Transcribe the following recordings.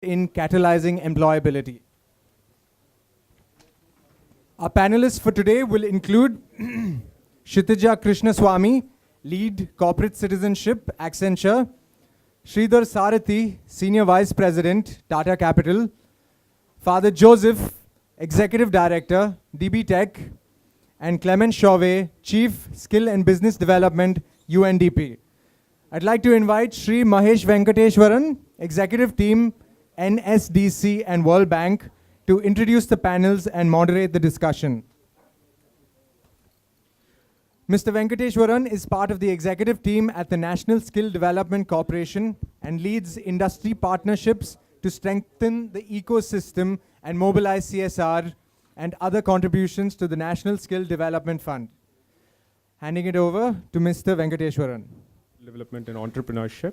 in catalyzing employability. Our panelists for today will include Kshitija Krishnaswamy, Lead Corporate Citizenship, Accenture; Sridhar Sarathi, Senior Vice President, Tata Capital; Father Joseph, Executive Director, DB Tech; and Clement Chauvet, Chief Skill and Business Development, UNDP. I'd like to invite Sri Mahesh Venkateshwaran, Executive Team, NSDC and World Bank, to introduce the panels and moderate the discussion. Mr. Venkateshwaran is part of the executive team at the National Skill Development Corporation and leads industry partnerships to strengthen the ecosystem and mobilize CSR and other contributions to the National Skill Development Fund. Handing it over to Mr. Venkateshwaran. Development and entrepreneurship.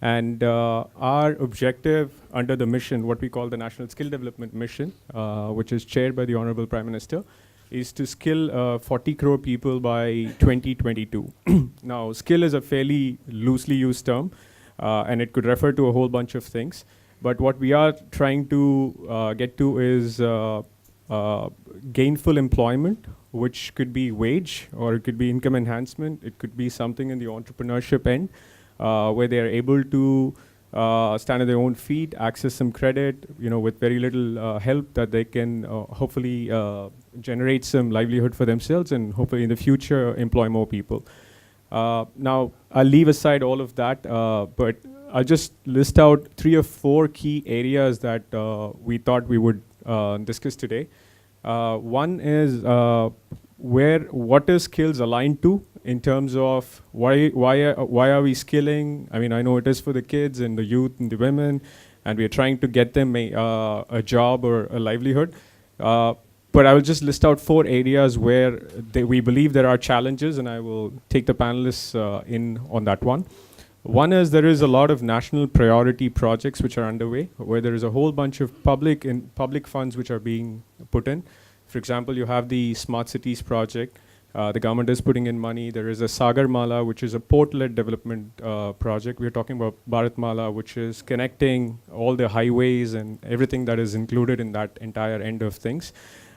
And our objective under the mission, what we call the National Skill Development Mission, which is chaired by the Honorable Prime Minister, is to skill 40 crore people by 2022. Now, skill is a fairly loosely used term, and it could refer to a whole bunch of things. But what we are trying to get to is gainful employment, which could be wage, or it could be income enhancement. It could be something in the entrepreneurship end, where they are able to stand on their own feet, access some credit, with very little help, that they can hopefully generate some livelihood for themselves and hopefully in the future employ more people. Now, I'll leave aside all of that, but I'll just list out 3 or 4 key areas that we thought we would discuss today. One is what is skills aligned to in terms of why are we skilling? I mean, I know it is for the kids and the youth and the women, and we are trying to get them a job or a livelihood. But I will just list out 4 areas where we believe there are challenges, and I will take the panelists in on that one. One is there is a lot of national priority projects which are underway, where there is a whole bunch of public funds which are being put in. For example, you have the Smart Cities project. The government is putting in money. There is a Sagar Mala, which is a port-led development project. We're talking about Bharat Mala, which is connecting all the highways and everything that is included in that entire end of things.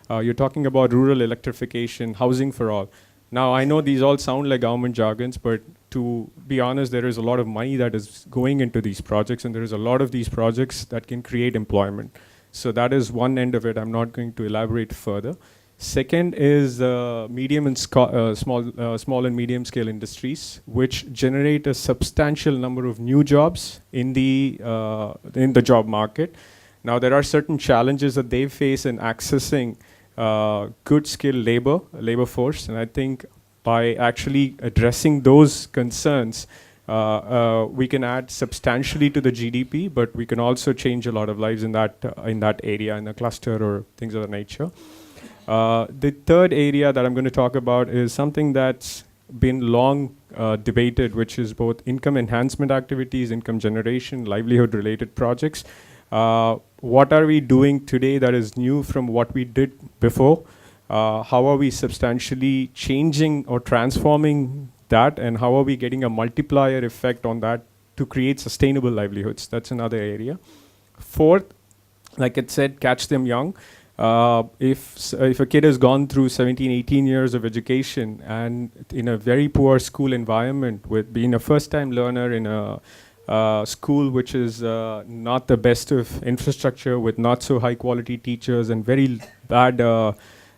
You're talking about rural electrification, housing for all. Now, I know these all sound like government jargons, but to be honest, there is a lot of money that is going into these projects, and there is a lot of these projects that can create employment. So that is one end of it. I'm not going to elaborate further. Second is medium and small and medium scale industries, which generate a substantial number of new jobs in the job market. Now, there are certain challenges that they face in accessing good skilled labor force, and I think by actually addressing those concerns, we can add substantially to the GDP, but we can also change a lot of lives in that area, in a cluster or things of that nature. The third area that I'm going to talk about is something that's been long debated, which is both income enhancement activities, income generation, livelihood-related projects. What are we doing today that is new from what we did before? How are we substantially changing or transforming that, and how are we getting a multiplier effect on that to create sustainable livelihoods? That's another area. Fourth, like it said, catch them young. If a kid has gone through 17, 18 years of education and in a very poor school environment, with being a first-time learner in a school which is not the best of infrastructure, with not so high-quality teachers and very bad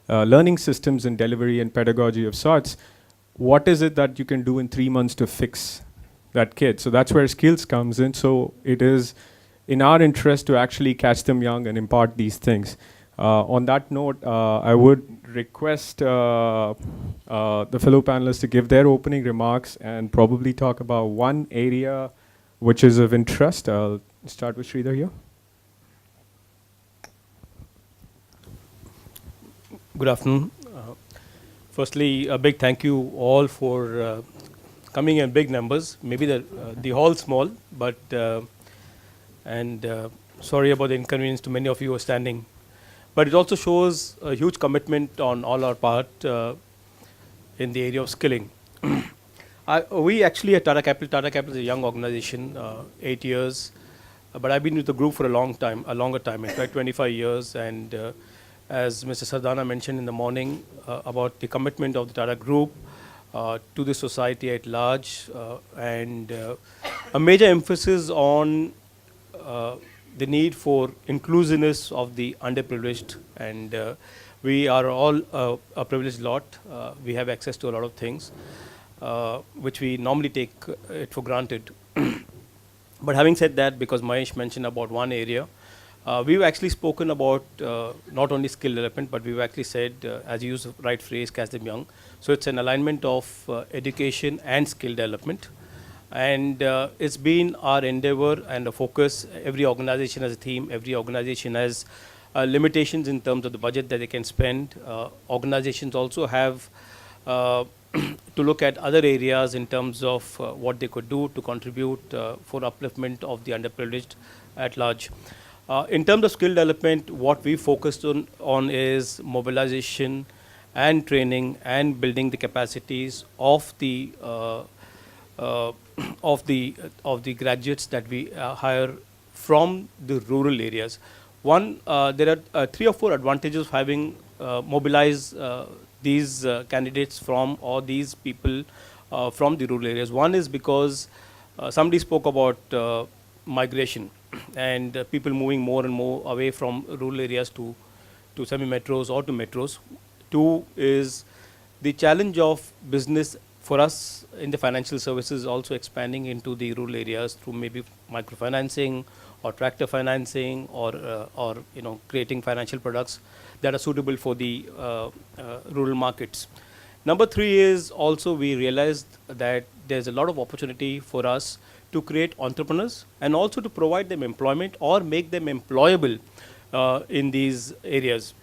learning systems and delivery and pedagogy of sorts, what is it that you can do in 3 months to fix that kid? So that's where skills comes in. So it is in our interest to actually catch them young and impart these things. On that note, I would request the fellow panelists to give their opening remarks and probably talk about one area which is of interest. I'll start with Sridhar here. Good afternoon. Firstly, a big thank you all for coming in big numbers. Maybe the hall small, but sorry about the inconvenience to many of you who are standing. But it also shows a huge commitment on all our part in the area of skilling. We actually at Tata Capital is a young organization, 8 years. but I've been with the group for a longer time, in fact 25 years. And as Mr. Sardana mentioned in the morning about the commitment of the Tata Group to the society at large, and a major emphasis on the need for inclusiveness of the underprivileged. And we are all a privileged lot. We have access to a lot of things which we normally take it for granted. But having said that, because Mahesh mentioned about one area, we've actually spoken about not only skill development, but we've actually said, as you use the right phrase, catch them young. So it's an alignment of education and skill development. And it's been our endeavor and a focus. Every organization has a theme, every organization has limitations in terms of the budget that they can spend. Organizations also have to look at other areas in terms of what they could do to contribute for upliftment of the underprivileged at large. In terms of skill development, what we focused on is mobilization and training and building the capacities of the graduates that we hire from the rural areas. One, there are 3 or 4 advantages of having mobilized these candidates from, or these people from the rural areas. One is because somebody spoke about migration and people moving more and more away from rural areas to semi-metros or to metros. 2 is the challenge of business for us in the financial services also expanding into the rural areas through maybe microfinancing or tractor financing, or creating financial products that are suitable for the rural markets. Number 3 is also we realized that there's a lot of opportunity for us to create entrepreneurs and also to provide them employment or make them employable in these areas.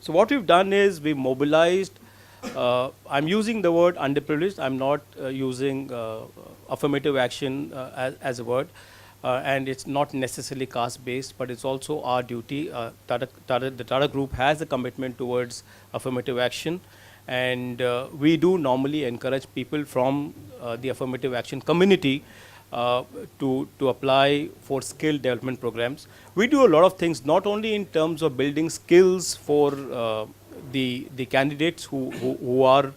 So what we've done is we've mobilized, I'm using the word underprivileged, I'm not using affirmative action as a word, and it's not necessarily caste based, but it's also our duty. The Tata Group has a commitment towards affirmative action, and we do normally encourage people from the affirmative action community to apply for skill development programs. We do a lot of things, not only in terms of building skills for the candidates who are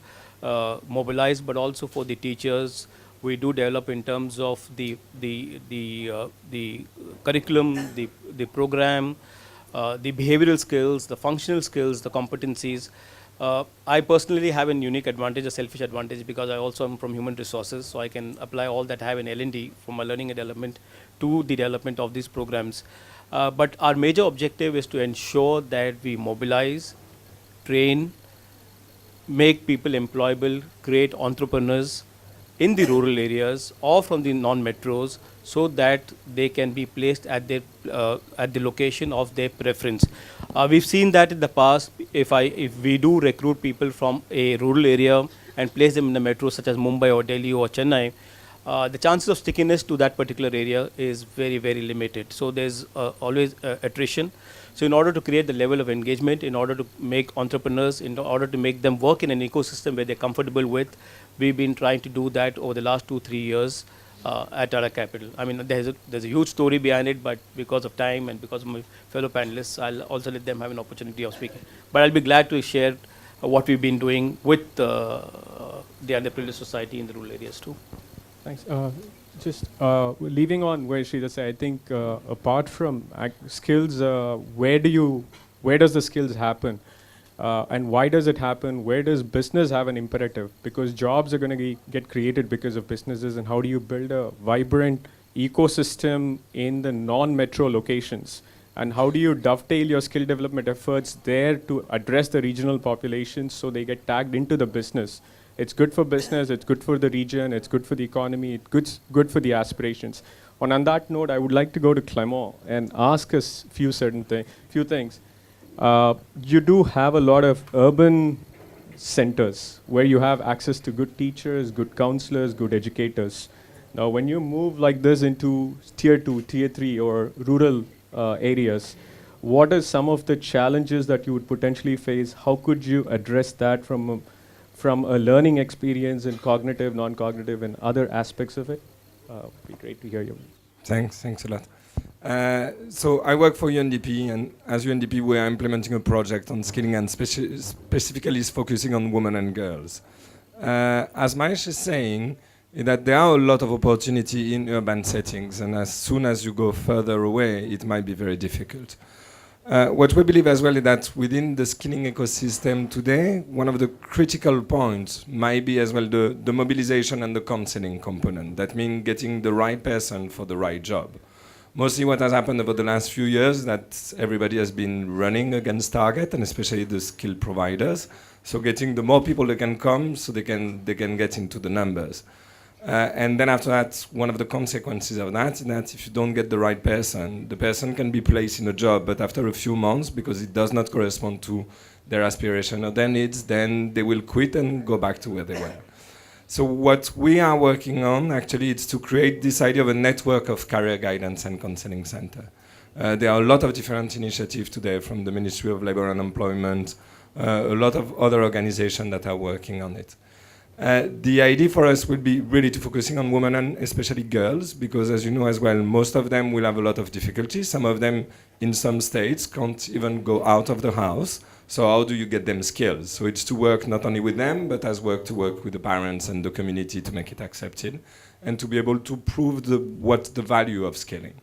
mobilized, but also for the teachers. We do develop in terms of the curriculum, the program, the behavioral skills, the functional skills, the competencies. I personally have an unique advantage, a selfish advantage, because I also am from human resources, so I can apply all that I have in L&D from my learning and development to the development of these programs. But our major objective is to ensure that we mobilize, train, make people employable, create entrepreneurs in the rural areas or from the non-metros, so that they can be placed at the location of their preference. We've seen that in the past. If we do recruit people from a rural area and place them in the metros such as Mumbai or Delhi or Chennai, the chances of stickiness to that particular area is very, very limited. So there's always attrition. So in order to create the level of engagement, in order to make entrepreneurs, in order to make them work in an ecosystem where they're comfortable with, we've been trying to do that over the last 2-3 years at Tata Capital. I mean, there's a huge story behind it, but because of time and because of my fellow panelists, I'll also let them have an opportunity of speaking. But I'll be glad to share what we've been doing with the underprivileged society in the rural areas too. Thanks. Just leaving on where Sridhar said, I think apart from skills, where does the skills happen? And why does it happen? Where does business have an imperative? Because jobs are going to get created because of businesses, and how do you build a vibrant ecosystem in the non-metro locations? And how do you dovetail your skill development efforts there to address the regional populations so they get tagged into the business? It's good for business, it's good for the region, it's good for the economy, it's good for the aspirations. On that note, I would like to go to Clement and ask us few things. You do have a lot of urban centers where you have access to good teachers, good counselors, good educators. Now, when you move like this into tier 2, tier 3 or rural areas, what are some of the challenges that you would potentially face? How could you address that from a learning experience in cognitive, non-cognitive and other aspects of it? It'd be great to hear you. Thanks a lot. So I work for UNDP, and as UNDP, we are implementing a project on skilling and specifically is focusing on women and girls. As Mahesh is saying, that there are a lot of opportunity in urban settings, and as soon as you go further away, it might be very difficult. What we believe as well is that within the skilling ecosystem today, one of the critical points might be as well the mobilization and the counseling component. That means getting the right person for the right job. Mostly what has happened over the last few years is that everybody has been running against target, and especially the skill providers. So getting the more people that can come, so they can get into the numbers. And then after that, one of the consequences of that is that if you don't get the right person, the person can be placed in a job, but after a few months, because it does not correspond to their aspiration or their needs, then they will quit and go back to where they were. So what we are working on, actually, is to create this idea of a network of career guidance and counseling center. There are a lot of different initiatives today from the Ministry of Labor and Employment, a lot of other organizations that are working on it. The idea for us would be really to focusing on women and especially girls, because as you know as well, most of them will have a lot of difficulties. Some of them in some states can't even go out of the house. So how do you get them skills? So it's to work not only with them, but as to work with the parents and the community to make it accepted, and to be able to prove what's the value of skilling.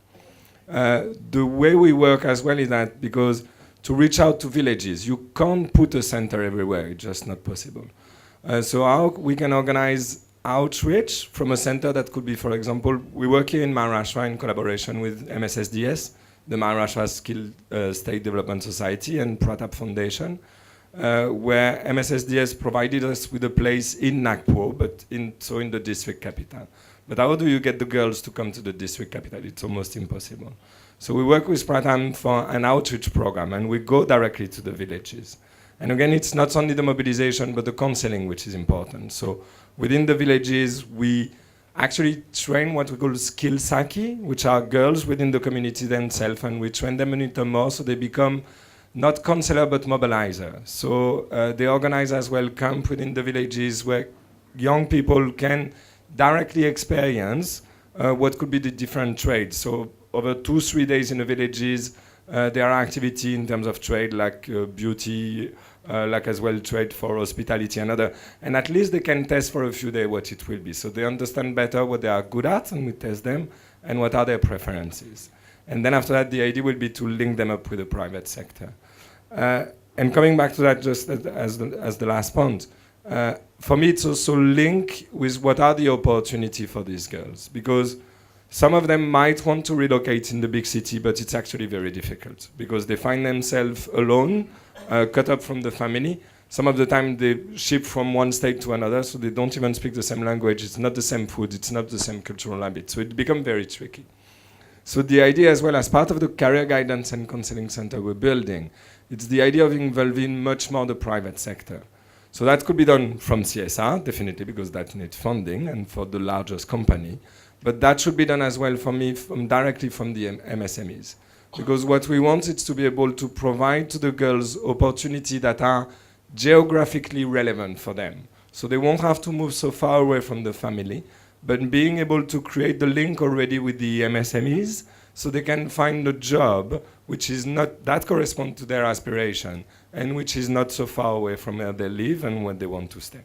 The way we work as well is that because to reach out to villages, you can't put a center everywhere. It's just not possible. So how we can organize outreach from a center that could be, for example, we work here in Maharashtra in collaboration with MSSDS, the Maharashtra Skill State Development Society, and Pratap Foundation, where MSSDS provided us with a place in Nagpur, but in the district capital. But how do you get the girls to come to the district capital? It's almost impossible. So we work with Pratam for an outreach program, and we go directly to the villages. And again, it's not only the mobilization, but the counseling, which is important. So within the villages, we actually train what we call skill saki, which are girls within the community themselves, and we train them a little more so they become not counselor, but mobilizer. So they organize as well camp within the villages where young people can directly experience what could be the different trades. So over 2-3 days in the villages, there are activity in terms of trade like beauty, like as well trade for hospitality and other. And at least they can test for a few days what it will be. So they understand better what they are good at, and we test them, and what are their preferences. And then after that, the idea will be to link them up with the private sector. And coming back to that just as the last point, for me it's also link with what are the opportunities for these girls. Because some of them might want to relocate in the big city, but it's actually very difficult because they find themselves alone, cut up from the family. Some of the time they ship from one state to another, so they don't even speak the same language. It's not the same food. It's not the same cultural habit. So it becomes very tricky. So the idea as well, as part of the career guidance and counseling center we're building, it's the idea of involving much more the private sector. So that could be done from CSR, definitely, because that needs funding and for the largest company. But that should be done as well for me directly from the MSMEs. Because what we want is to be able to provide to the girls opportunities that are geographically relevant for them. So they won't have to move so far away from the family, but being able to create the link already with the MSMEs so they can find a job which is not that correspond to their aspiration and which is not so far away from where they live and where they want to stay.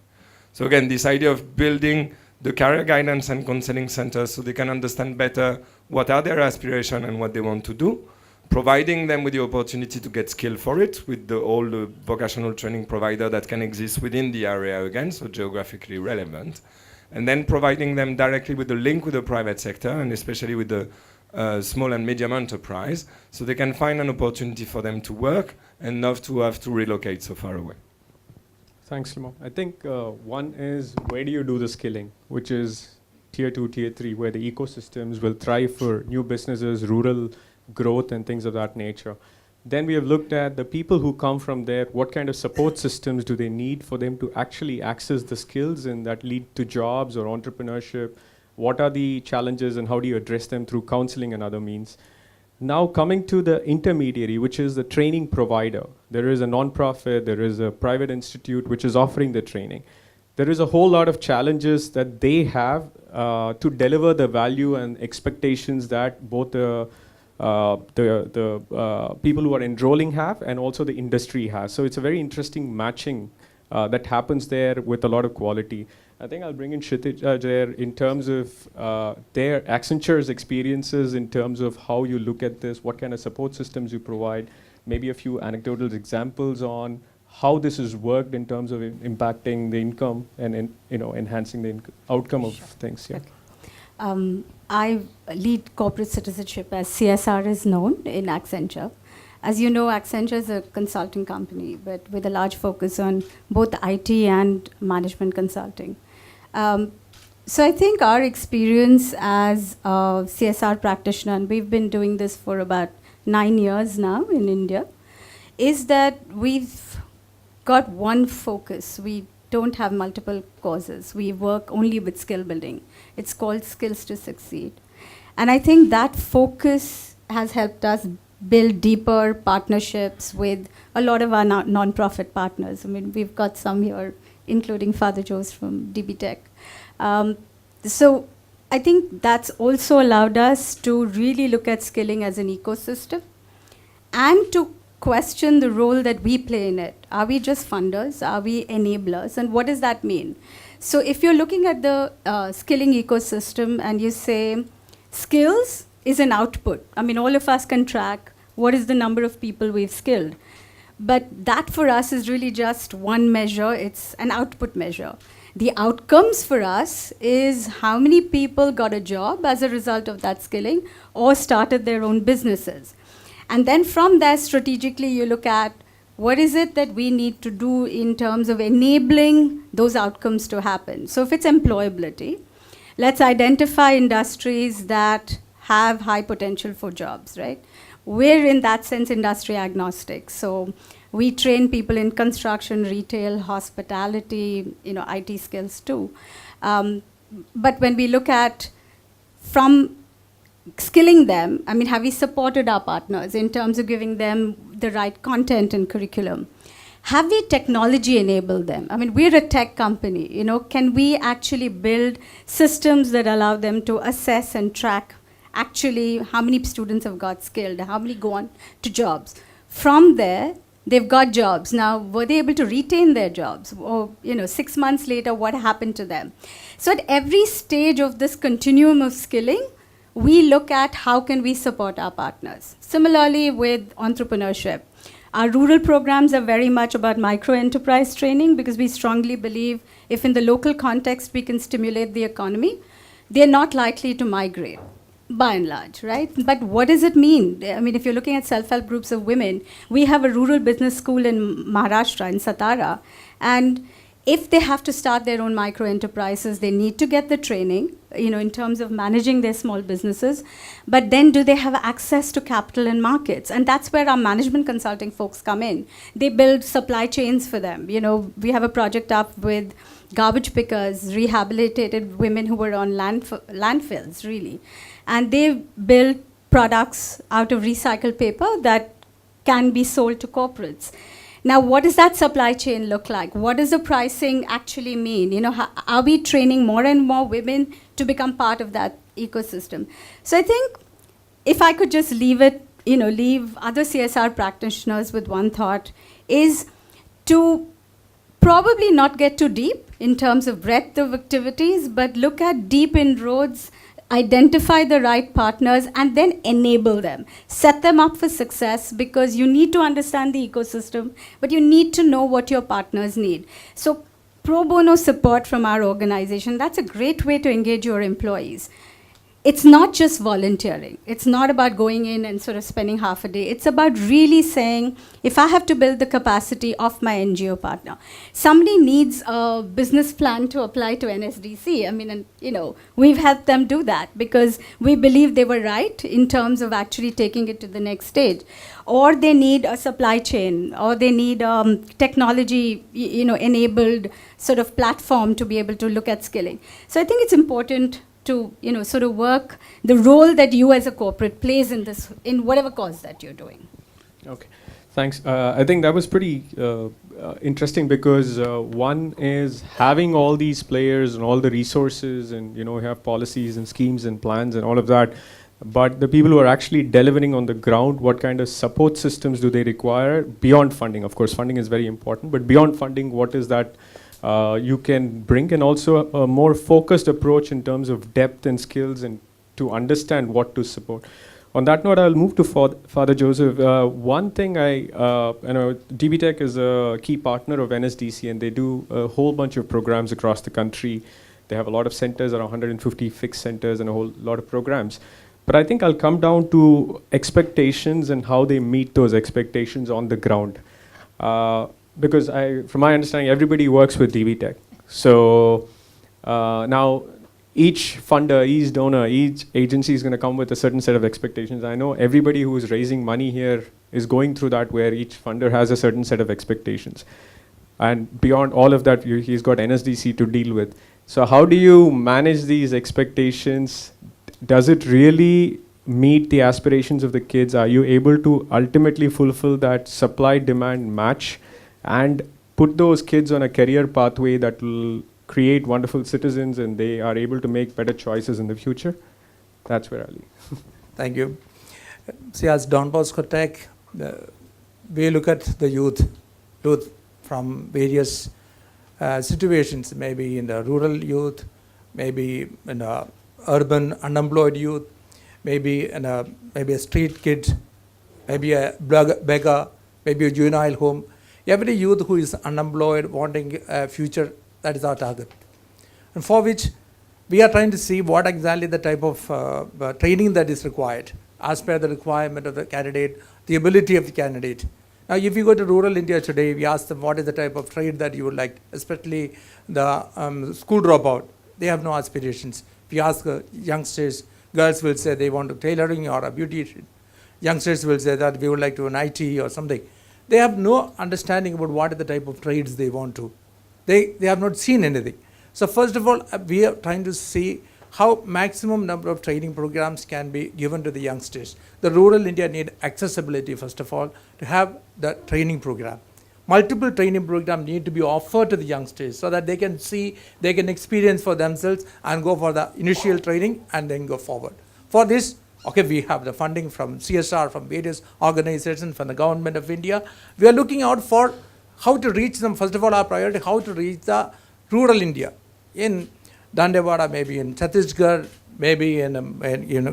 So again, this idea of building the career guidance and counseling centers so they can understand better what are their aspirations and what they want to do, providing them with the opportunity to get skill for it with all the vocational training provider that can exist within the area again, so geographically relevant, and then providing them directly with the link with the private sector and especially with the small and medium enterprise so they can find an opportunity for them to work and not to have to relocate so far away. Thanks, Limo. I think one is where do you do the skilling, which is tier 2, tier 3, where the ecosystems will thrive for new businesses, rural growth and things of that nature. Then we have looked at the people who come from there, what kind of support systems do they need for them to actually access the skills and that lead to jobs or entrepreneurship? What are the challenges and how do you address them through counseling and other means? Now coming to the intermediary, which is the training provider. There is a non-profit, there is a private institute which is offering the training. There is a whole lot of challenges that they have to deliver the value and expectations that both the the people who are enrolling have, and also the industry has. So it's a very interesting matching that happens there with a lot of quality. I think I'll bring in Kshitij there in terms of their Accenture's experiences in terms of how you look at this, what kind of support systems you provide, maybe a few anecdotal examples on how this has worked in terms of impacting the income and enhancing the outcome of things. Yeah. Okay. I lead corporate citizenship, as CSR is known, in Accenture. As you know, Accenture is a consulting company, but with a large focus on both IT and management consulting. So I think our experience as a CSR practitioner, and we've been doing this for about 9 years now in India, is that we've got one focus. We don't have multiple causes. We work only with skill building. It's called Skills to Succeed. And I think that focus has helped us build deeper partnerships with a lot of our non-profit partners. I mean, we've got some here, including Father Joe's from DB Tech. So I think that's also allowed us to really look at skilling as an ecosystem and to question the role that we play in it. Are we just funders? Are we enablers? And what does that mean? So if you're looking at the skilling ecosystem and you say skills is an output. I mean, all of us can track what is the number of people we've skilled. But that for us is really just one measure. It's an output measure. The outcomes for us is how many people got a job as a result of that skilling or started their own businesses. And then from there, strategically, you look at what is it that we need to do in terms of enabling those outcomes to happen. So if it's employability, let's identify industries that have high potential for jobs, right? We're in that sense industry agnostic. So we train people in construction, retail, hospitality, IT skills too. But when we look at from skilling them, I mean, have we supported our partners in terms of giving them the right content and curriculum? Have we technology enabled them? I mean, we're a tech company, can we actually build systems that allow them to assess and track actually how many students have got skilled, how many go on to jobs? From there, they've got jobs. Now, were they able to retain their jobs? Or, 6 months later, what happened to them? So at every stage of this continuum of skilling, we look at how can we support our partners. Similarly with entrepreneurship. Our rural programs are very much about micro-enterprise training because we strongly believe if in the local context we can stimulate the economy, they're not likely to migrate, by and large, right? But what does it mean? I mean, if you're looking at self-help groups of women, we have a rural business school in Maharashtra, in Satara, and if they have to start their own micro-enterprises, they need to get the training, in terms of managing their small businesses. But then do they have access to capital and markets? And that's where our management consulting folks come in. They build supply chains for them. We have a project up with garbage pickers, rehabilitated women who were on landfills, really. And they build products out of recycled paper that can be sold to corporates. Now, what does that supply chain look like? What does the pricing actually mean? Are we training more and more women to become part of that ecosystem? So I think if I could just leave other CSR practitioners with one thought, is to probably not get too deep in terms of breadth of activities, but look at deep inroads, identify the right partners, and then enable them. Set them up for success because you need to understand the ecosystem, but you need to know what your partners need. So pro bono support from our organization, that's a great way to engage your employees. It's not just volunteering. It's not about going in and sort of spending half a day. It's about really saying, if I have to build the capacity of my NGO partner, somebody needs a business plan to apply to NSDC. I mean, and, we've helped them do that because we believe they were right in terms of actually taking it to the next stage. Or they need a supply chain, or they need technology, enabled sort of platform to be able to look at skilling. So I think it's important to sort of work the role that you as a corporate plays in whatever cause that you're doing. Okay, thanks. I think that was pretty interesting because one is having all these players and all the resources and we have policies and schemes and plans and all of that. but the people who are actually delivering on the ground, what kind of support systems do they require beyond funding? Of course, funding is very important, but beyond funding, what is that you can bring, and also a more focused approach in terms of depth and skills and to understand what to support. On that note, I'll move to Father Joseph. One thing DB Tech is a key partner of NSDC, and they do a whole bunch of programs across the country. They have a lot of centers, around 150 fixed centers, and a whole lot of programs. But I think I'll come down to expectations and how they meet those expectations on the ground. Because from my understanding, everybody works with DB Tech. So now each funder, each donor, each agency is going to come with a certain set of expectations. I know everybody who is raising money here is going through that, where each funder has a certain set of expectations. And beyond all of that, he's got NSDC to deal with. So how do you manage these expectations? Does it really meet the aspirations of the kids? Are you able to ultimately fulfill that supply-demand match and put those kids on a career pathway that will create wonderful citizens and they are able to make better choices in the future? That's where I leave. Thank you. See, as Don Bosco Tech, we look at the youth from various situations, maybe in the rural youth, maybe in the urban unemployed youth, maybe a street kid, maybe a beggar, maybe a juvenile home. Every youth who is unemployed, wanting a future, that is our target. And for which we are trying to see what exactly the type of training that is required as per the requirement of the candidate, the ability of the candidate. Now, if you go to rural India today, we ask them what is the type of trade that you would like, especially the school dropout. They have no aspirations. If you ask youngsters, girls will say they want to tailoring or a beautician. Youngsters will say that we would like to an IT or something. They have no understanding about what are the type of trades they want to. They have not seen anything. So first of all, we are trying to see how maximum number of training programs can be given to the youngsters. The rural India need accessibility, first of all, to have the training program. Multiple training programs need to be offered to the youngsters so that they can see, they can experience for themselves and go for the initial training and then go forward. For this, okay, we have the funding from CSR, from various organizations, from the government of India. We are looking out for how to reach them. First of all, our priority, how to reach the rural India. In Dandewada, maybe in Chhattisgarh, maybe in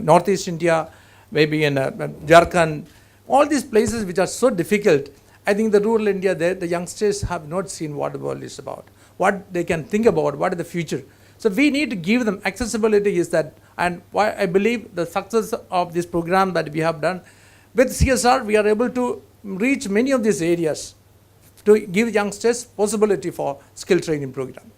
Northeast India, maybe in Jharkhand. All these places which are so difficult, I think the rural India there, the youngsters have not seen what the world is about, what they can think about, what is the future. So we need to give them accessibility is that, and why I believe the success of this program that we have done, with CSR, we are able to reach many of these areas to give youngsters possibility for skill training program.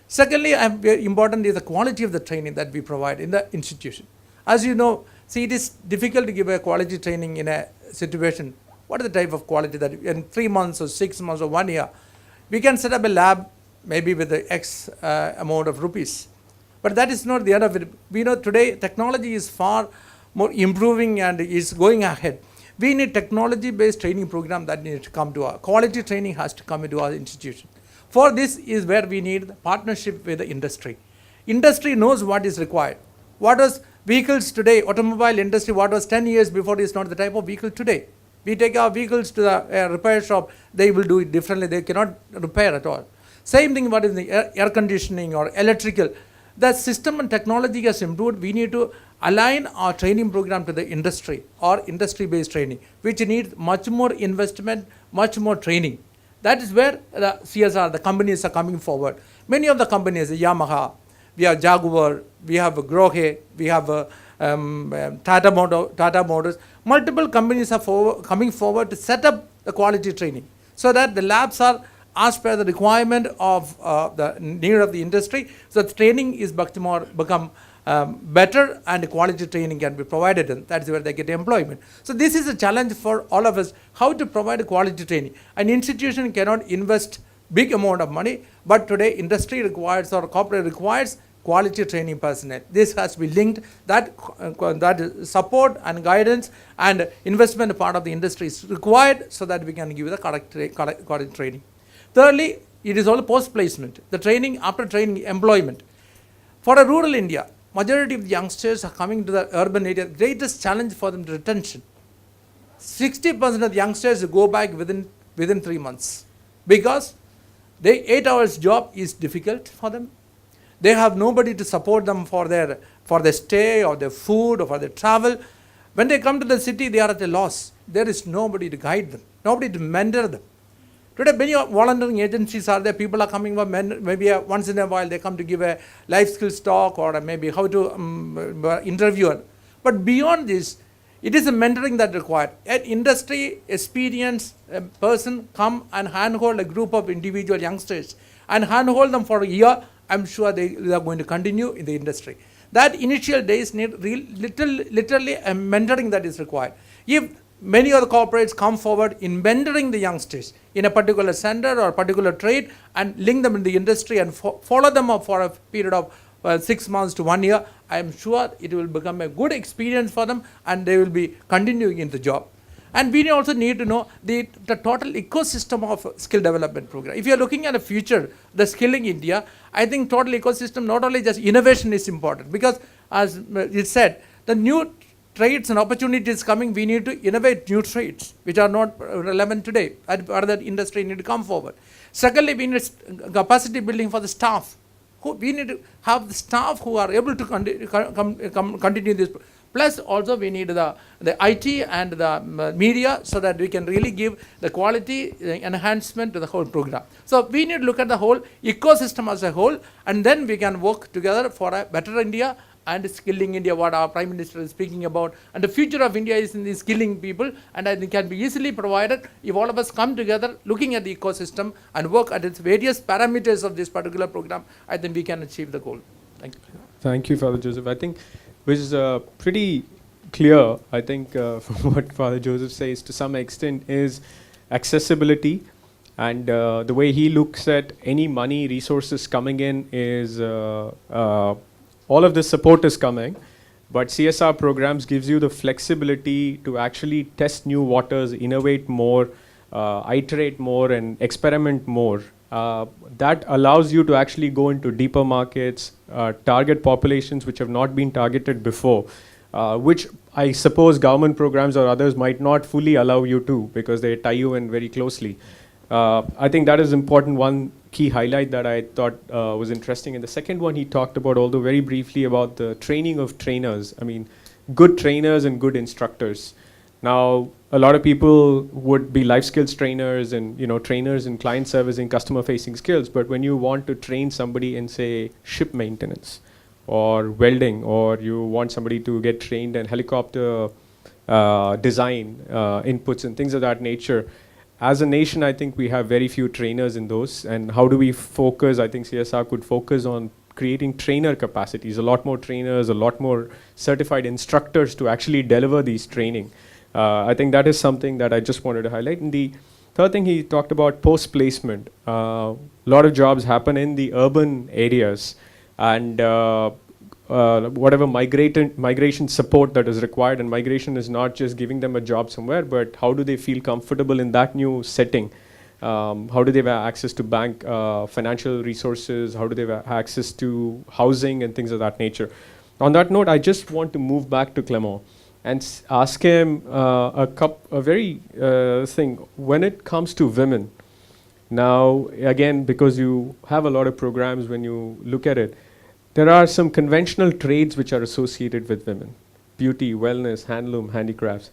Secondly, very important is the quality of the training that we provide in the institution. As you know, see, it is difficult to give a quality training in a situation. What is the type of quality that in 3 months or 6 months or 1 year, we can set up a lab maybe with the X amount of rupees. But that is not the end of it. We know today technology is far more improving and is going ahead. We need technology-based training program that needs to come to our, quality training has to come into our institution. For this is where we need the partnership with the industry. Industry knows what is required. What was vehicles today, automobile industry, what was 10 years before is not the type of vehicle today. We take our vehicles to the repair shop, they will do it differently, they cannot repair at all. Same thing what is the air conditioning or electrical. The system and technology has improved. We need to align our training program to the industry or industry-based training, which needs much more investment, much more training. That is where the CSR, the companies are coming forward. Many of the companies, Yamaha, we have Jaguar, we have Grohe, we have Tata Motors. Multiple companies are coming forward to set up the quality training so that the labs are as per the requirement of the need of the industry. So the training is become better and quality training can be provided, and that's where they get employment. So this is a challenge for all of us, how to provide quality training. An institution cannot invest big amount of money, but today industry requires or corporate requires quality training personnel. This has to be linked, that support and guidance and investment part of the industry is required so that we can give the correct training. Thirdly, it is all post-placement, the training, after training, employment. For a rural India, majority of the youngsters are coming to the urban area. Greatest challenge for them is retention. 60% of the youngsters go back within 3 months because the 8 hours job is difficult for them. They have nobody to support them for their stay or their food or for their travel. When they come to the city, they are at a loss. There is nobody to guide them, nobody to mentor them. Today, many volunteering agencies are there. People are coming for maybe once in a while they come to give a life skills talk or maybe how to interview. But beyond this, it is a mentoring that required. An industry experienced person come and handhold a group of individual youngsters and handhold them for a year. I'm sure they are going to continue in the industry. That initial days need literally a mentoring that is required. If many of the corporates come forward in mentoring the youngsters in a particular center or a particular trade and link them in the industry and follow them up for a period of 6 months to 1 year, I am sure it will become a good experience for them and they will be continuing in the job. And we also need to know the total ecosystem of skill development program. If you are looking at a future, the Skilling India, I think total ecosystem, not only just innovation is important because as it said, the new trades and opportunities coming, we need to innovate new trades which are not relevant today. Other industry need to come forward. Secondly, we need capacity building for the staff. We need to have the staff who are able to continue this. Plus also we need the IT and the media so that we can really give the quality enhancement to the whole program. So we need to look at the whole ecosystem as a whole and then we can work together for a better India and skilling India, what our Prime Minister is speaking about. And the future of India is in the skilling people and I think can be easily provided if all of us come together looking at the ecosystem and work at its various parameters of this particular program, I think we can achieve the goal. Thank you. Thank you, Father Joseph. I think which is pretty clear, I think, from what Father Joseph says to some extent is accessibility. And the way he looks at any money, resources coming in is all of this support is coming, but CSR programs gives you the flexibility to actually test new waters, innovate more, iterate more and experiment more. That allows you to actually go into deeper markets, target populations which have not been targeted before, which I suppose government programs or others might not fully allow you to because they tie you in very closely. I think that is important, one key highlight that I thought was interesting. And the second one he talked about, although very briefly, about the training of trainers. I mean, good trainers and good instructors. Now, a lot of people would be life skills trainers and trainers in client servicing, customer facing skills. But when you want to train somebody in, say, ship maintenance or welding, or you want somebody to get trained in helicopter design inputs and things of that nature, as a nation, I think we have very few trainers in those. And how do we focus? I think CSR could focus on creating trainer capacities, a lot more trainers, a lot more certified instructors to actually deliver these training. I think that is something that I just wanted to highlight. And the third thing he talked about, post-placement. A lot of jobs happen in the urban areas, and whatever migration support that is required, and migration is not just giving them a job somewhere, but how do they feel comfortable in that new setting? How do they have access to bank financial resources? How do they have access to housing and things of that nature? On that note, I just want to move back to Clement and ask him a very thing. When it comes to women, now again, because you have a lot of programs, when you look at it, there are some conventional trades which are associated with women: beauty, wellness, handloom, handicrafts.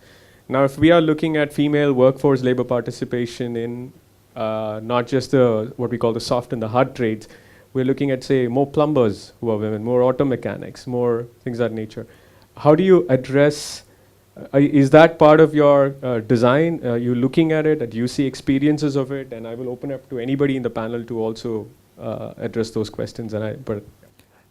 Now, if we are looking at female workforce labor participation in not just what we call the soft and the hard trades, we're looking at, say, more plumbers who are women, more auto mechanics, more things of that nature. How do you address, is that part of your design? Are you looking at it? Do you see experiences of it? And I will open up to anybody in the panel to also address those questions.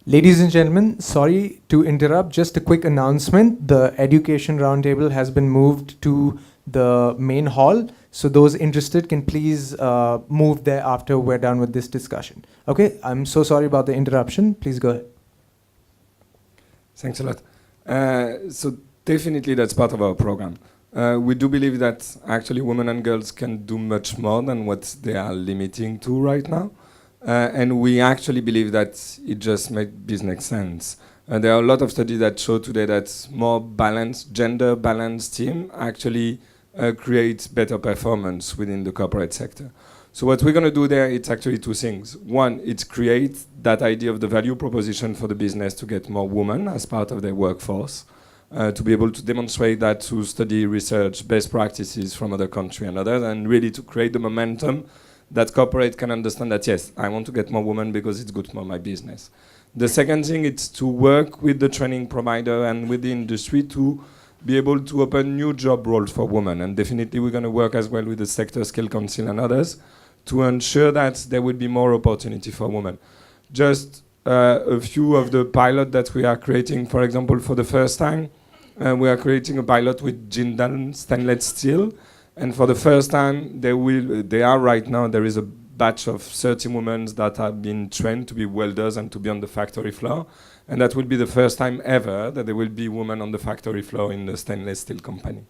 Ladies and gentlemen, sorry to interrupt. Just a quick announcement. The education roundtable has been moved to the main hall. So those interested can please move there after we're done with this discussion. Okay, I'm so sorry about the interruption. Please go ahead. Thanks a lot. So definitely that's part of our program. We do believe that actually women and girls can do much more than what they are limiting to right now. And we actually believe that it just makes business sense. And there are a lot of studies that show today that more balanced, gender balanced team actually creates better performance within the corporate sector. So what we're going to do there, it's actually two things. One, it's create that idea of the value proposition for the business to get more women as part of their workforce, to be able to demonstrate that, to study research, best practices from other countries and others, and really to create the momentum that corporate can understand that, yes, I want to get more women because it's good for my business. The second thing is to work with the training provider and with the industry to be able to open new job roles for women. And definitely we're going to work as well with the Sector Skill Council and others to ensure that there will be more opportunity for women. Just a few of the pilots that we are creating, for example, for the first time, we are creating a pilot with Jindal stainless steel. And for the first time, there is a batch of 30 women that have been trained to be welders and to be on the factory floor. And that will be the first time ever that there will be women on the factory floor in the stainless steel company.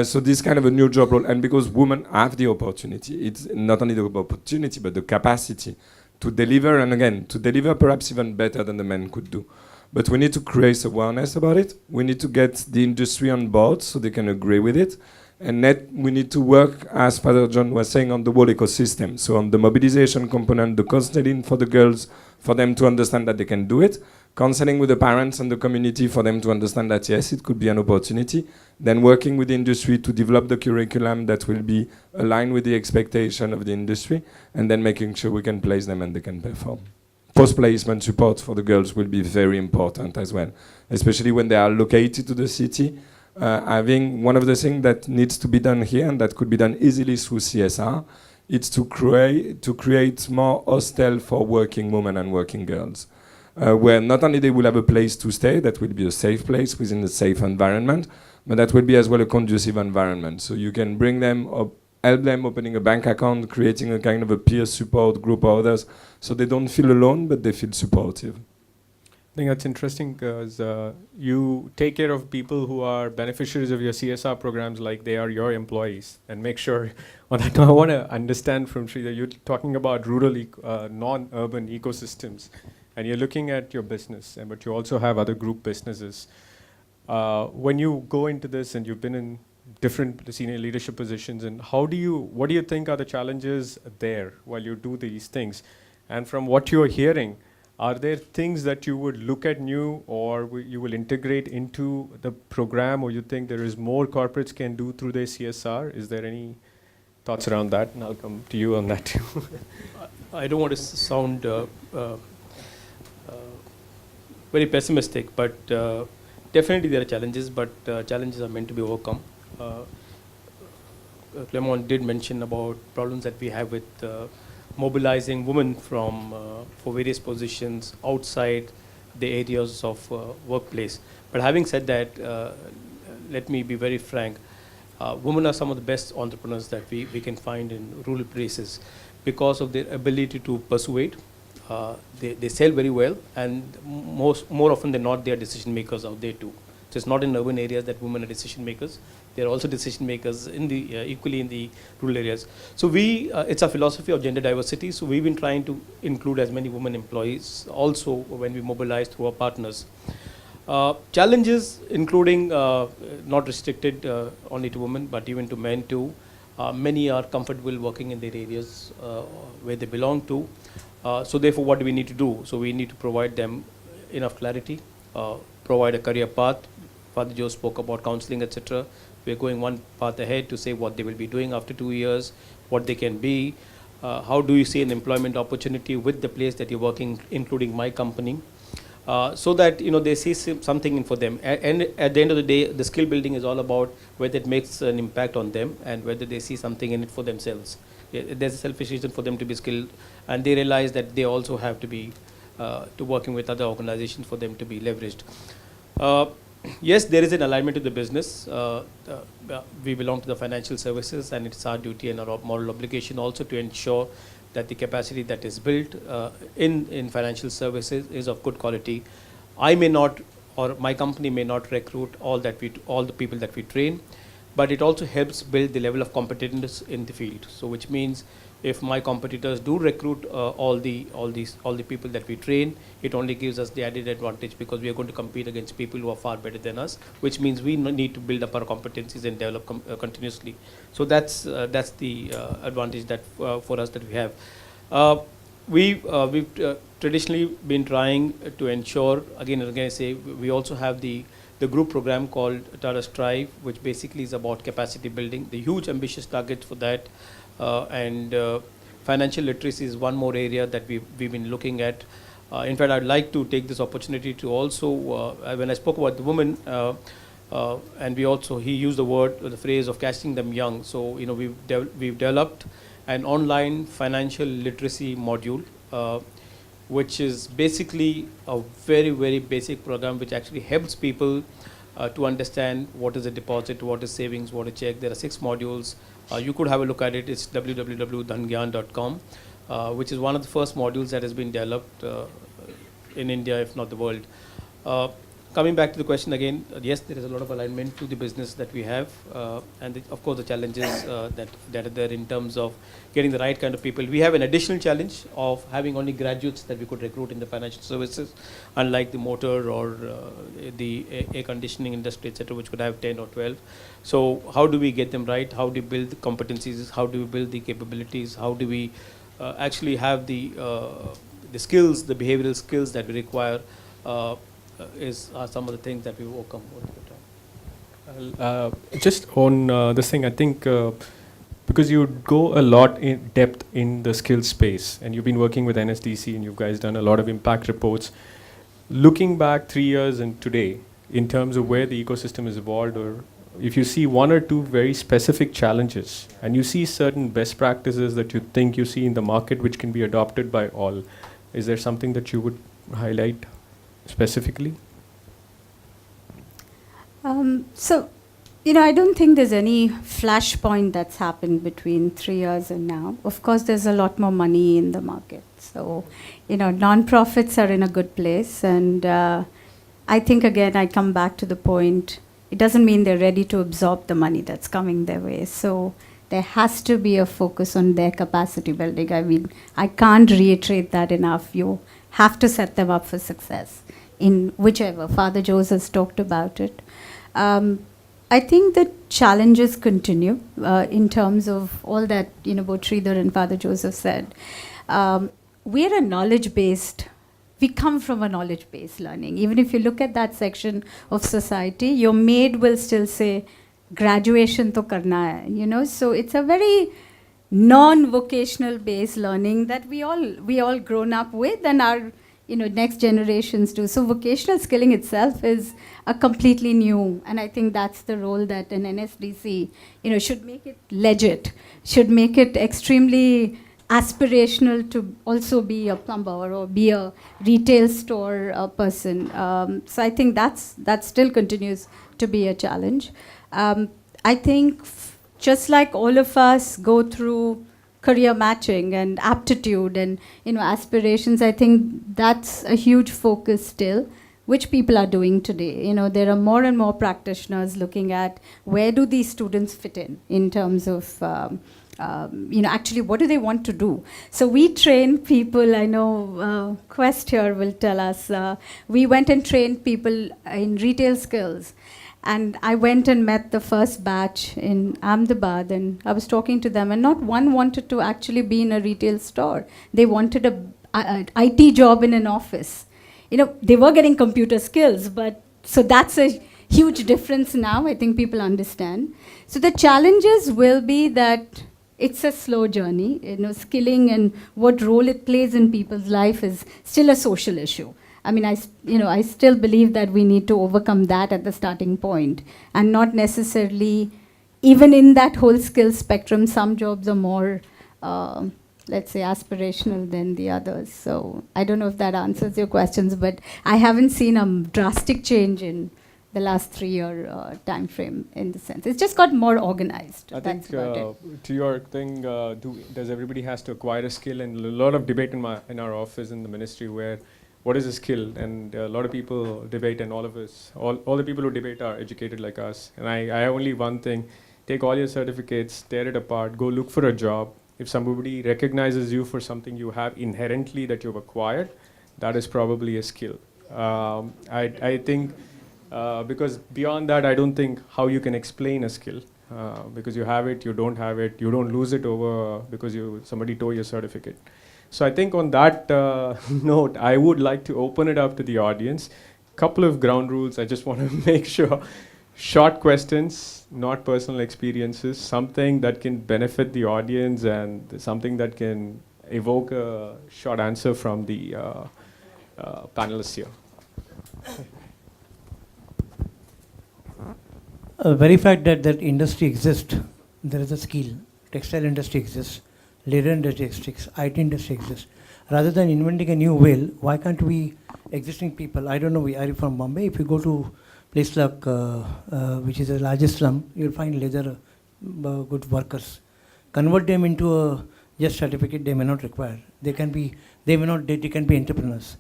So this kind of a new job role, and because women have the opportunity, it's not only the opportunity, but the capacity to deliver, and again, to deliver perhaps even better than the men could do. But we need to create awareness about it. We need to get the industry on board so they can agree with it. And we need to work, as Father John was saying, on the whole ecosystem. So on the mobilization component, the counseling for the girls, for them to understand that they can do it, counseling with the parents and the community for them to understand that, yes, it could be an opportunity, then working with the industry to develop the curriculum that will be aligned with the expectation of the industry, and then making sure we can place them and they can perform. Post-placement support for the girls will be very important as well, especially when they are located to the city. Having one of the things that needs to be done here, and that could be done easily through CSR, it's to create more hostel for working women and working girls, where not only they will have a place to stay, that will be a safe place within a safe environment, but that will be as well a conducive environment. So you can bring them up, help them opening a bank account, creating a kind of a peer support group of others, so they don't feel alone, but they feel supportive. I think that's interesting because you take care of people who are beneficiaries of your CSR programs like they are your employees, and make sure, on that I want to understand from Sridhar, you're talking about rural, non-urban ecosystems, and you're looking at your business, but you also have other group businesses. When you go into this, and you've been in different senior leadership positions, and what do you think are the challenges there while you do these things? And from what you're hearing, are there things that you would look at new, or you will integrate into the program, or you think there is more corporates can do through their CSR? Is there any thoughts around that? And I'll come to you on that too. I don't want to sound very pessimistic, but definitely there are challenges, but challenges are meant to be overcome. Clement did mention about problems that we have with mobilizing women for various positions outside the areas of workplace. But having said that, let me be very frank. Women are some of the best entrepreneurs that we can find in rural places because of their ability to persuade. They sell very well, and more often than not, they are decision makers out there too. So it's not in urban areas that women are decision makers. They are also decision makers in the equally in the rural areas. So it's a philosophy of gender diversity. So we've been trying to include as many women employees also when we mobilize through our partners. Challenges including not restricted only to women, but even to men too. Many are comfortable working in their areas where they belong to. So therefore, what do we need to do? So we need to provide them enough clarity, provide a career path. Father Joe spoke about counseling, etc. We're going one path ahead to say what they will be doing after 2 years, what they can be. How do you see an employment opportunity with the place that you're working, including my company, so that they see something in for them. And at the end of the day, the skill building is all about whether it makes an impact on them and whether they see something in it for themselves. There's a selfish reason for them to be skilled, and they realize that they also have to be to working with other organizations for them to be leveraged. Yes, there is an alignment to the business. We belong to the financial services, and it's our duty and our moral obligation also to ensure that the capacity that is built in financial services is of good quality. I may not, or my company may not recruit all the people that we train, but it also helps build the level of competitiveness in the field. So which means if my competitors do recruit all the people that we train, it only gives us the added advantage because we are going to compete against people who are far better than us, which means we need to build up our competencies and develop continuously. So that's the advantage that for us that we have. We've traditionally been trying to ensure, again and again I say, we also have the group program called Tata Strive, which basically is about capacity building, the huge ambitious target for that. And financial literacy is one more area that we've been looking at. In fact, I'd like to take this opportunity to also, when I spoke about the women, and he used the phrase of catching them young. So, we've developed an online financial literacy module, which is basically a very, very basic program which actually helps people to understand what is a deposit, what is savings, what is check. There are 6 modules. You could have a look at it. It's www.dhangyan.com, which is one of the first modules that has been developed in India, if not the world. Coming back to the question again, yes, there is a lot of alignment to the business that we have, and of course the challenges that are there in terms of getting the right kind of people. We have an additional challenge of having only graduates that we could recruit in the financial services, unlike the motor or the air conditioning industry, etc., which could have 10 or 12. So how do we get them right? How do we build the competencies? How do we build the capabilities? How do we actually have the skills, the behavioral skills that we require? Are some of the things that we overcome over the time. Just on this thing, I think because you go a lot in depth in the skills space, and you've been working with NSDC, and you guys done a lot of impact reports. Looking back 3 years and today, in terms of where the ecosystem has evolved, or if you see 1 or 2 very specific challenges, and you see certain best practices that you think you see in the market which can be adopted by all, is there something that you would highlight specifically? So, I don't think there's any flashpoint that's happened between 3 years and now. Of course, there's a lot more money in the market. So, non-profits are in a good place. And I think, again, I come back to the point, it doesn't mean they're ready to absorb the money that's coming their way. So there has to be a focus on their capacity building. I mean, I can't reiterate that enough. You have to set them up for success in whichever. Father Joseph's talked about it. I think the challenges continue in terms of all that, both Sridhar and Father Joseph said. We're a knowledge-based, we come from a knowledge-based learning. Even if you look at that section of society, your maid will still say, graduation to karna hai, So it's a very non-vocational based learning that we all grown up with, and our next generations do. So vocational skilling itself is a completely new, and I think that's the role that an NSDC should make it legit, should make it extremely aspirational to also be a plumber or be a retail store person. So I think that still continues to be a challenge. I think just like all of us go through career matching and aptitude and aspirations, I think that's a huge focus still, which people are doing today. There are more and more practitioners looking at where do these students fit in terms of actually what do they want to do. So we train people. I know Quest here will tell us. We went and trained people in retail skills. And I went and met the first batch in Ahmedabad, and I was talking to them, and not one wanted to actually be in a retail store. They wanted an IT job in an office. They were getting computer skills, but so that's a huge difference now. I think people understand. So the challenges will be that it's a slow journey. Skilling and what role it plays in people's life is still a social issue. I mean, I still believe that we need to overcome that at the starting point, and not necessarily, even in that whole skill spectrum, some jobs are more, let's say, aspirational than the others. So I don't know if that answers your questions, but I haven't seen a drastic change in the last 3-year time frame in the sense. It's just got more organized. I think to your thing, does everybody has to acquire a skill? And a lot of debate in our office in the ministry where what is a skill? And a lot of people debate, and all of us, all the people who debate are educated like us. And I have only one thing: take all your certificates, tear it apart, go look for a job, If somebody recognizes you for something you have inherently that you've acquired, that is probably a skill. I think because beyond that, I don't think how you can explain a skill. Because you have it, you don't have it, you don't lose it over because somebody tore your certificate. So I think on that note, I would like to open it up to the audience. Couple of ground rules. I just want to make sure. Short questions, not personal experiences, something that can benefit the audience and something that can evoke a short answer from the panelists here. Very fact that industry exists, there is a skill. Textile industry exists, leather industry exists, IT industry exists. Rather than inventing a new wheel, why can't we, existing people, I don't know, are you from Bombay? If you go to place like, which is the largest slum, you'll find leather good workers. Convert them into a just certificate they may not require. They can be entrepreneurs.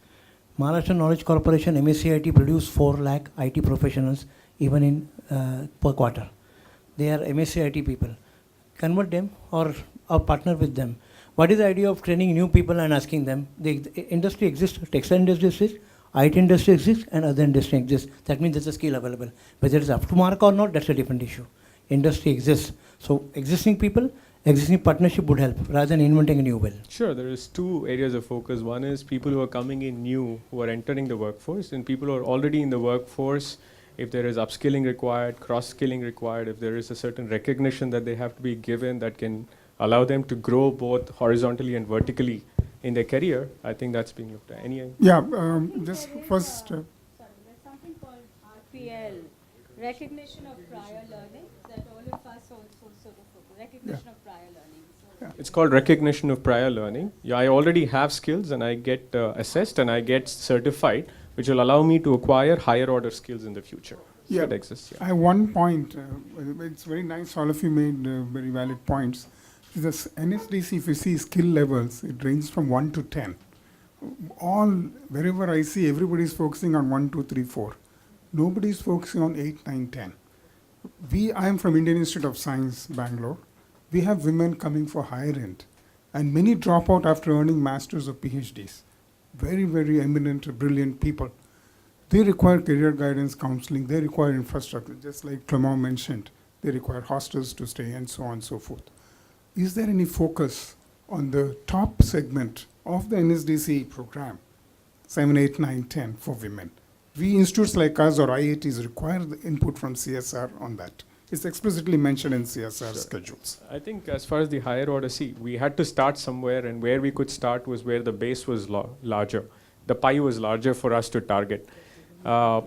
Maharashtra Knowledge Corporation, MSCIT produce 4 lakh IT professionals even in per quarter. They are MSCIT people. Convert them or partner with them. What is the idea of training new people and asking them? The industry exists, textile industry exists, IT industry exists, and other industry exists. That means there's a skill available. Whether it's up to mark or not, that's a different issue. Industry exists. So existing people, existing partnership would help rather than inventing a new well. Sure, there is 2 areas of focus. One is people who are coming in new, who are entering the workforce, and people who are already in the workforce. If there is upskilling required, cross-skilling required, if there is a certain recognition that they have to be given that can allow them to grow both horizontally and vertically in their career, I think that's being looked at. Just first. Sorry, there's something called RPL, recognition of prior learning, that all of us also sort of recognition of prior learning. So It's called recognition of prior learning. Yeah, I already have skills and I get assessed and I get certified, which will allow me to acquire higher order skills in the future. So Yeah. it exists. Yeah. I have one point. It's very nice. All of you made very valid points. This NSDC, if you see skill levels, it ranges from 1 to 10. Wherever I see, everybody is focusing on 1, 2, 3, 4. Nobody is focusing on 8, 9, 10. I am from Indian Institute of Science, Bangalore. We have women coming for higher end, and many drop out after earning masters or PhDs. Very, very eminent, brilliant people. They require career guidance, counseling. They require infrastructure, just like Clement mentioned. They require hostels to stay and so on and so forth. Is there any focus on the top segment of the NSDC program, 7, 8, 9, 10 for women? We institutes like us or IITs require the input from CSR on that. It's explicitly mentioned in CSR schedules. I think as far as the higher order, we had to start somewhere, and where we could start was where the base was larger. The pie was larger for us to target. So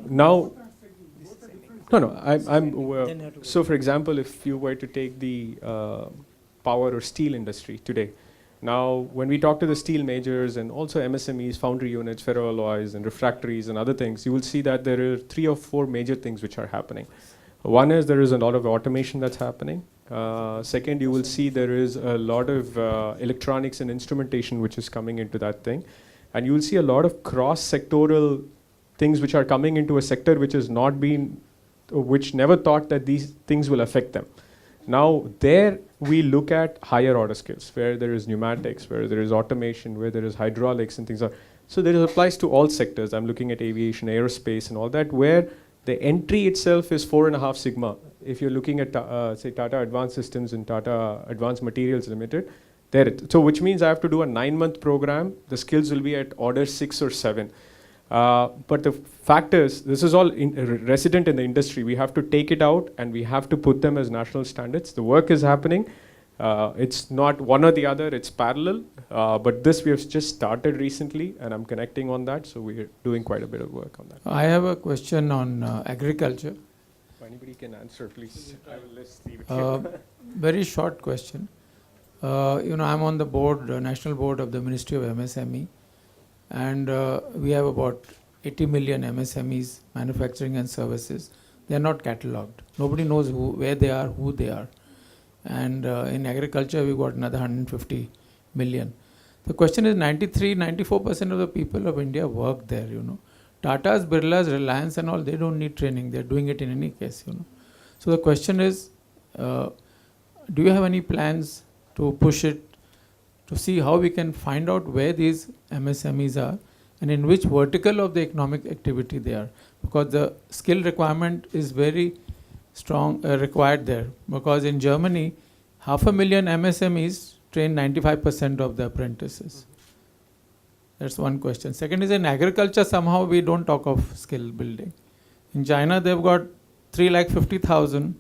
for example, if you were to take the power or steel industry today, now when we talk to the steel majors and also MSMEs, foundry units, ferroalloys and refractories and other things, you will see that there are 3 or 4 major things which are happening. One is there is a lot of automation that's happening. Second, you will see there is a lot of electronics and instrumentation which is coming into that thing. And you will see a lot of cross-sectoral things which are coming into a sector which has not been, which never thought that these things will affect them. Now there we look at higher order skills, where there is pneumatics, where there is automation, where there is hydraulics and things. So there applies to all sectors. I'm looking at aviation, aerospace and all that, where the entry itself is 4.5 sigma. If you're looking at, say, Tata Advanced Systems and Tata Advanced Materials Limited, so which means I have to do a 9-month program. The skills will be at order 6 or 7. But the fact is, this is all resident in the industry. We have to take it out and we have to put them as national standards. The work is happening. It's not one or the other, it's parallel. But this we have just started recently and I'm connecting on that. So we're doing quite a bit of work on that. I have a question on agriculture. If anybody can answer, please. I will leave it here. Very short question. I'm on the board, national board of the Ministry of MSME. And we have about 80 million MSMEs, manufacturing and services. They are not catalogued. Nobody knows where they are, who they are. And in agriculture, we've got another 150 million. The question is 94% of the people of India work there, Tata's, Birla's, Reliance and all, they don't need training. They're doing it in any case, So the question is, do you have any plans to push it to see how we can find out where these MSMEs are and in which vertical of the economic activity they are. Because the skill requirement is very strong required there. Because in Germany, 500,000 MSMEs train 95% of the apprentices. That's one question. Second is in agriculture, somehow we don't talk of skill building. In China, they've got 350,000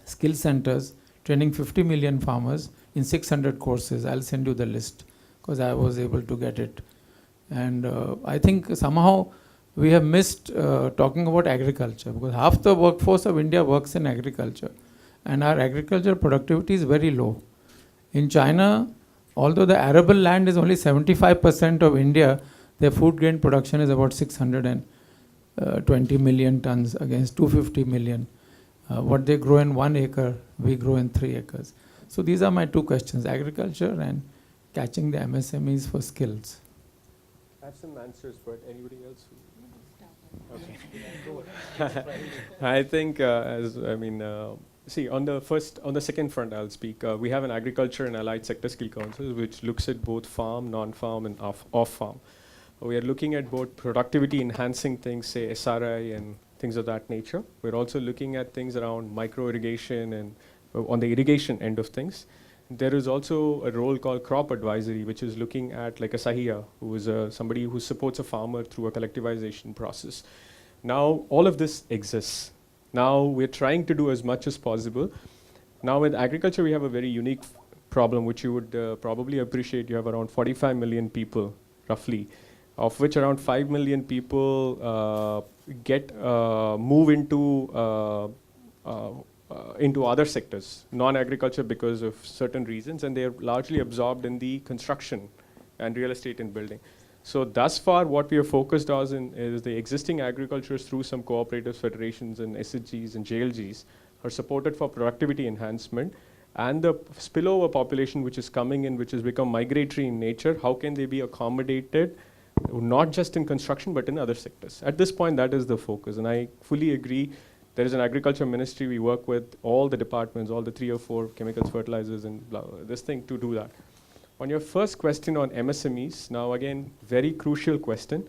skill centers training 50 million farmers in 600 courses. I'll send you the list because I was able to get it. And I think somehow we have missed talking about agriculture, because half the workforce of India works in agriculture and our agriculture productivity is very low. In China, although the arable land is only 75% of India, their food grain production is about 620 million tons against 250 million. What they grow in 1 acre, we grow in 3 acres. So these are my two questions, agriculture and catching the MSMEs for skills. I have some answers, but anybody else? Okay. I think, see, on the second front, I'll speak. We have an agriculture and allied sector skill council, which looks at both farm, non-farm, and off-farm. We are looking at both productivity enhancing things, say SRI and things of that nature. We're also looking at things around micro irrigation and on the irrigation end of things. There is also a role called crop advisory, which is looking at like a Sahiya, who is somebody who supports a farmer through a collectivization process. Now, all of this exists. Now, we're trying to do as much as possible. Now, with agriculture, we have a very unique problem, which you would probably appreciate. You have around 45 million people, roughly, of which around 5 million people move into other sectors, non-agriculture, because of certain reasons, and they are largely absorbed in the construction and real estate and building. So thus far, what we are focused on is the existing agriculturists through some cooperatives, federations, and SHGs and JLGs are supported for productivity enhancement, and the spillover population which is coming in, which has become migratory in nature, how can they be accommodated, not just in construction, but in other sectors. At this point, that is the focus, and I fully agree. There is an agriculture ministry. We work with all the departments, all the 3 or 4 chemicals, fertilizers, and this thing to do that. On your first question on MSMEs, now again, very crucial question.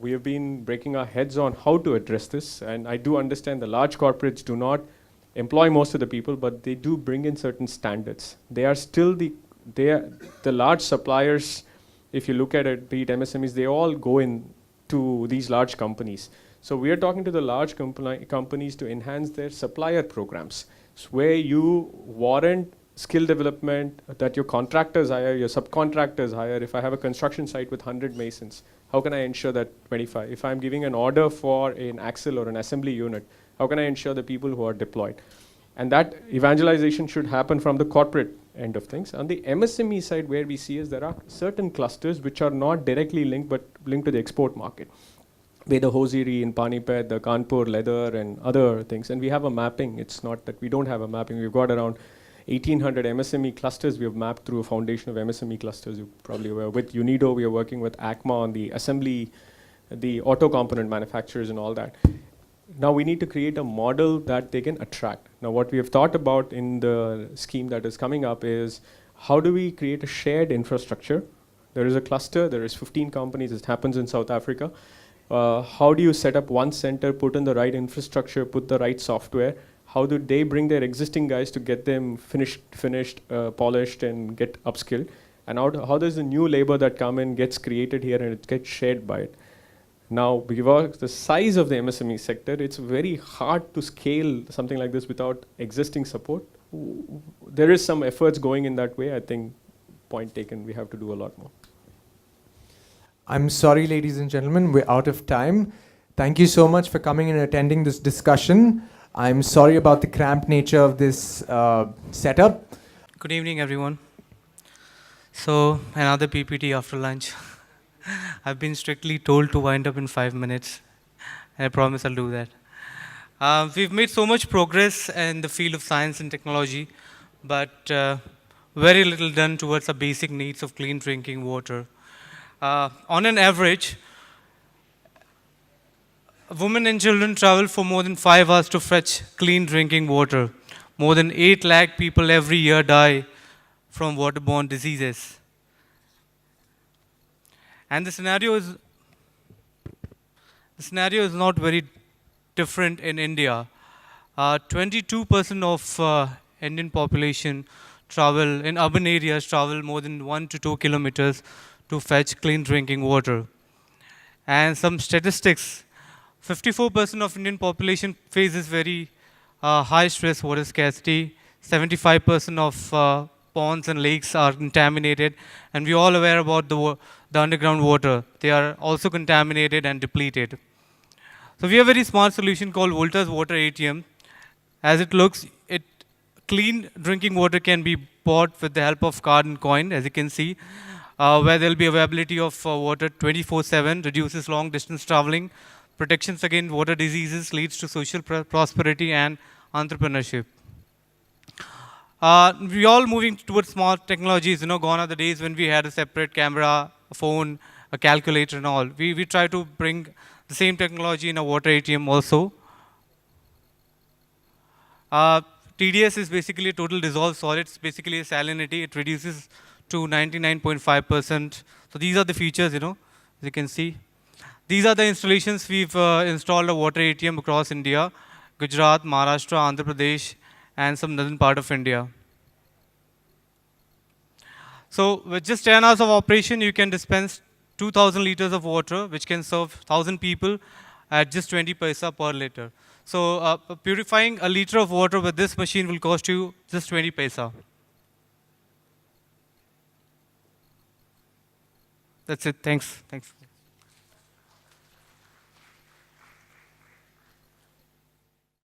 We have been breaking our heads on how to address this, and I do understand the large corporates do not employ most of the people, but they do bring in certain standards. They are still the large suppliers. If you look at it, be it MSMEs, they all go in to these large companies. So we are talking to the large companies to enhance their supplier programs, where you warrant skill development that your contractors hire, your subcontractors hire. If I have a construction site with 100 masons, how can I ensure that 25? If I'm giving an order for an axle or an assembly unit, how can I ensure the people who are deployed? And that evangelization should happen from the corporate end of things. On the MSME side, where we see is there are certain clusters which are not directly linked, but linked to the export market. The hosiery in Panipat, the Kanpur leather, and other things. And we have a mapping. It's not that we don't have a mapping. We've got around 1,800 MSME clusters we have mapped through a foundation of MSME clusters. You probably were with UNIDO. We are working with ACMA on the assembly, the auto component manufacturers, and all that. Now we need to create a model that they can attract. Now what we have thought about in the scheme that is coming up is how do we create a shared infrastructure? There is a cluster. There is 15 companies. It happens in South Africa. How do you set up one center, put in the right infrastructure, put the right software? How do they bring their existing guys to get them finished, polished, and get upskilled? And how does the new labor that come in gets created here and it gets shared by it? Now, because the size of the MSME sector, it's very hard to scale something like this without existing support. There is some efforts going in that way. I think, point taken, we have to do a lot more. I'm sorry, ladies and gentlemen, we're out of time. Thank you so much for coming and attending this discussion. I'm sorry about the cramped nature of this setup. Good evening, everyone. So, another PPT after lunch. I've been strictly told to wind up in 5 minutes, and I promise I'll do that. We've made so much progress in the field of science and technology, but very little done towards the basic needs of clean drinking water. On an average, women and children travel for more than 5 hours to fetch clean drinking water. More than 8 lakh people every year die from waterborne diseases. And the scenario is not very different in India. 22% of Indian population travel in urban areas, travel more than 1 to 2 kilometers to fetch clean drinking water. And some statistics, 54% of Indian population faces very high stress water scarcity. 75% of ponds and lakes are contaminated, and we're all aware about the underground water. They are also contaminated and depleted. So we have a very smart solution called Volta's Water ATM. As it looks, clean drinking water can be bought with the help of card and coin, as you can see, where there will be availability of water 24/7, reduces long distance traveling, protections against water diseases, leads to social prosperity and entrepreneurship. We all moving towards smart technologies. Gone are the days when we had a separate camera, a phone, a calculator and all. We try to bring the same technology in a water ATM also. TDS is basically total dissolved solids, basically a salinity. It reduces to 99.5%. So these are the features, as you can see. These are the installations we've installed a water ATM across India, Gujarat, Maharashtra, Andhra Pradesh, and some northern part of India. So with just 10 hours of operation, you can dispense 2,000 liters of water, which can serve 1,000 people at just 20 paisa per liter. So purifying a liter of water with this machine will cost you just 20 paisa. That's it. Thanks.